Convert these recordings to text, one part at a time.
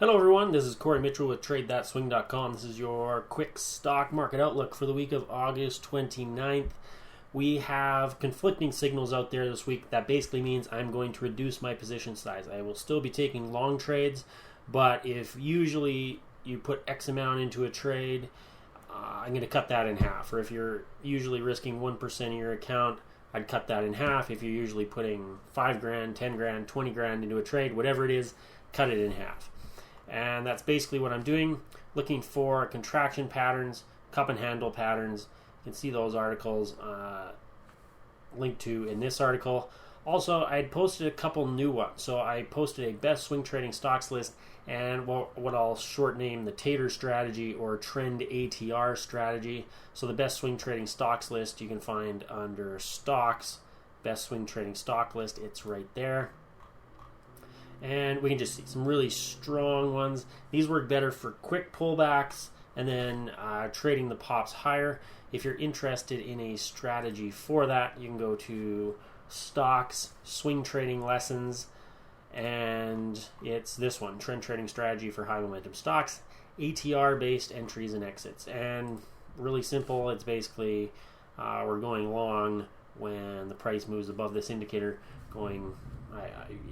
Hello everyone, this is Corey Mitchell with TradeThatSwing.com. This is your quick stock market outlook for the week of August 29th. We have conflicting signals out there this week. That basically means I'm going to reduce my position size. I will still be taking long trades, but if usually you put X amount into a trade, I'm going to cut that in half. Or if you're usually risking 1% of your account, I'd cut that in half. If you're usually putting 5 grand, 10 grand, 20 grand into a trade, whatever it is, cut it in half. And that's basically what I'm doing, looking for contraction patterns, cup and handle patterns. You can see those articles linked to in this article. Also, I had posted a couple new ones. So I posted a best swing trading stocks list and what I'll short name the Tater strategy or trend ATR strategy. So the best swing trading stocks list you can find under stocks, best swing trading stock list. It's right there. And we can just see some really strong ones. These work better for quick pullbacks and then trading the pops higher. If you're interested in a strategy for that, you can go to Stocks, Swing Trading Lessons, and it's this one, Trend Trading Strategy for High Momentum Stocks, ATR-based entries and exits. And really simple, it's basically we're going long when the price moves above this indicator,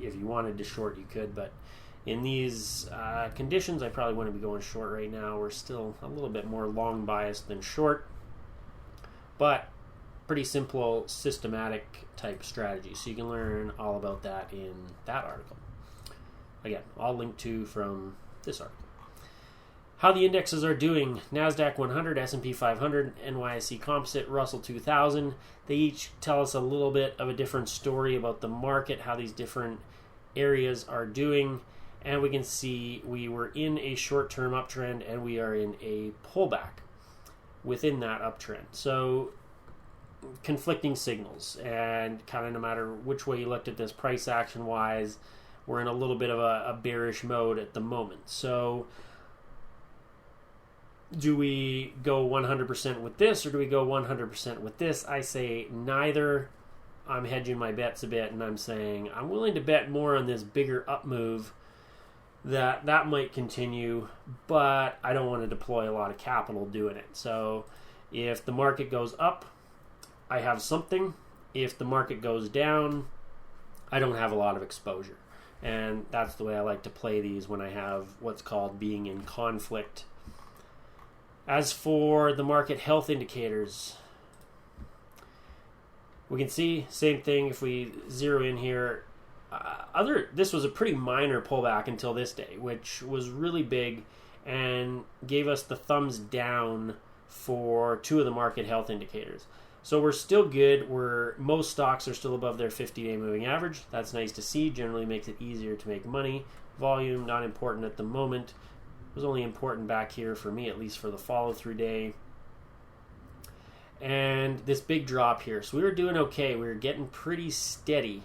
if you wanted to short, you could, but in these conditions, I probably wouldn't be going short right now. We're still a little bit more long biased than short, but pretty simple, systematic type strategy. So you can learn all about that in that article. Again, I'll link to from this article. How the indexes are doing: NASDAQ 100, S&P 500, NYSE Composite, Russell 2000. They each tell us a little bit of a different story about the market, how these different areas are doing. And we can see we were in a short-term uptrend and we are in a pullback within that uptrend. So conflicting signals, and kind of no matter which way you looked at this price action-wise, we're in a little bit of a bearish mode at the moment. So do we go 100% with this or do we go 100% with this? I say neither. I'm hedging my bets a bit and I'm saying I'm willing to bet more on this bigger up move that might continue, but I don't want to deploy a lot of capital doing it. So if the market goes up, I have something. If the market goes down, I don't have a lot of exposure. And that's the way I like to play these when I have what's called being in conflict. As for the market health indicators, we can see same thing if we zero in here. This was a pretty minor pullback until this day, which was really big and gave us the thumbs down for two of the market health indicators. So we're still good. Most stocks are still above their 50-day moving average. That's nice to see. Generally makes it easier to make money. Volume, not important at the moment. Was only important back here for me, at least for the follow-through day. And this big drop here. So we were doing okay. We were getting pretty steady.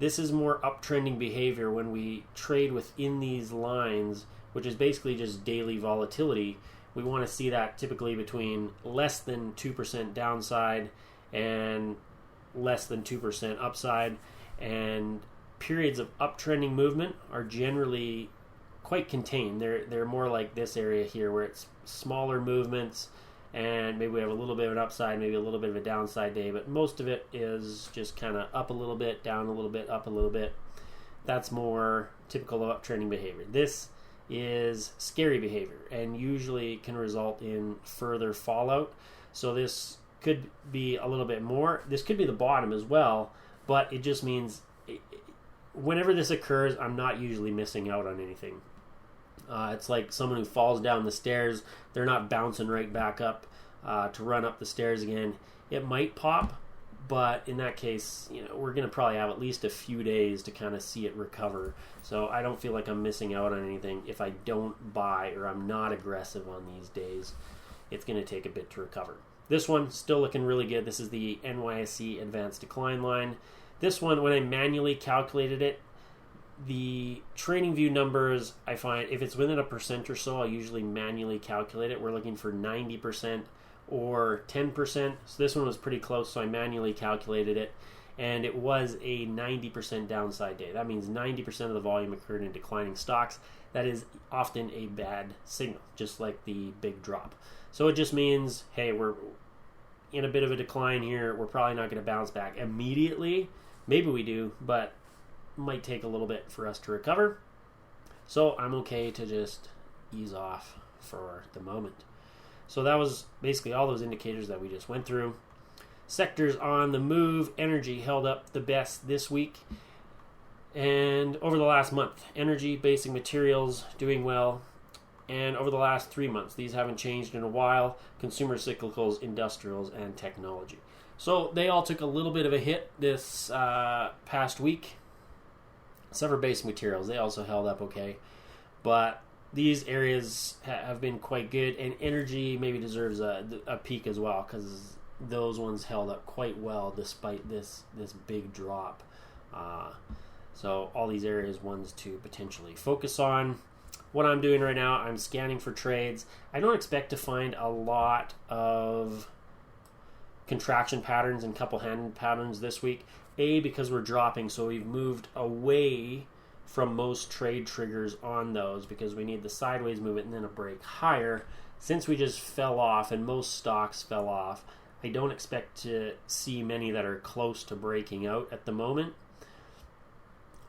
This is more uptrending behavior when we trade within these lines, which is basically just daily volatility. We want to see that typically between less than 2% downside and less than 2% upside. And periods of uptrending movement are generally quite contained. They're more like this area here where it's smaller movements and maybe we have a little bit of an upside, maybe a little bit of a downside day, but most of it is just kind of up a little bit, down a little bit, up a little bit. That's more typical of uptrending behavior. This is scary behavior and usually can result in further fallout. So this could be a little bit more. This could be the bottom as well, but it just means whenever this occurs, I'm not usually missing out on anything. It's like someone who falls down the stairs. They're not bouncing right back up to run up the stairs again. It might pop, but in that case, we're going to probably have at least a few days to kind of see it recover. So I don't feel like I'm missing out on anything if I don't buy or I'm not aggressive on these days. It's going to take a bit to recover. This one still looking really good. This is the NYSE Advanced Decline line. This one, when I manually calculated it, the trading view numbers, I find if it's within 1% or so, I'll usually manually calculate it. We're looking for 90% or 10%. So this one was pretty close, so I manually calculated it. and it was a 90% downside day. That means 90% of the volume occurred in declining stocks. That is often a bad signal, just like the big drop. So it just means, hey, we're in a bit of a decline here. We're probably not going to bounce back immediately. Maybe we do, but might take a little bit for us to recover. So I'm okay to just ease off for the moment. So that was basically all those indicators that we just went through. Sectors on the move. Energy held up the best this week. And over the last month, energy, basic materials doing well. And over the last 3 months, these haven't changed in a while. Consumer cyclicals, industrials, and technology. So they all took a little bit of a hit this past week. Except for basic materials, they also held up okay. But these areas have been quite good. And energy maybe deserves a peak as well, because those ones held up quite well despite this big drop. So all these areas, ones to potentially focus on. What I'm doing right now, I'm scanning for trades. I don't expect to find a lot of contraction patterns and couple-handed patterns this week. Because we're dropping, so we've moved away from most trade triggers on those because we need the sideways movement and then a break higher. Since we just fell off and most stocks fell off, I don't expect to see many that are close to breaking out at the moment.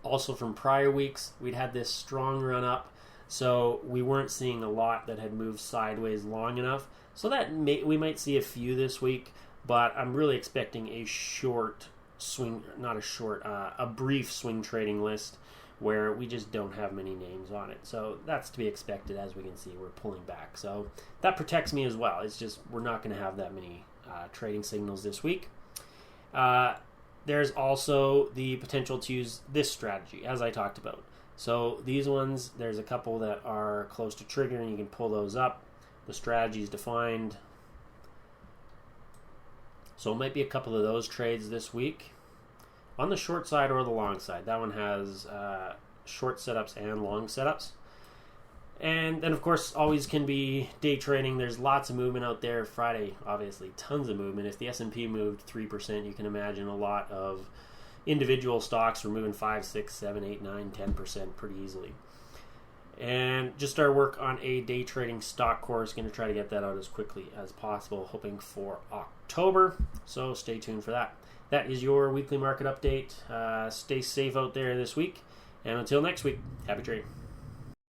Also from prior weeks, we'd had this strong run up, so we weren't seeing a lot that had moved sideways long enough. So that we might see a few this week, but I'm really expecting a short swing, a brief swing trading list where we just don't have many names on it. So that's to be expected. As we can see, we're pulling back. So that protects me as well. It's just we're not going to have that many trading signals this week. There's also the potential to use this strategy, as I talked about. So these ones, there's a couple that are close to triggering. You can pull those up. The strategy is defined. So it might be a couple of those trades this week on the short side or the long side. That one has short setups and long setups. And then, of course, always can be day trading. There's lots of movement out there. Friday, obviously, tons of movement. If the S&P moved 3%, you can imagine a lot of individual stocks were moving 5, 6, 7, 8, 9, 10% pretty easily. And just our work on a day trading stock course. Going to try to get that out as quickly as possible, hoping for October. So stay tuned for that. That is your weekly market update. Stay safe out there this week. And until next week, happy trading.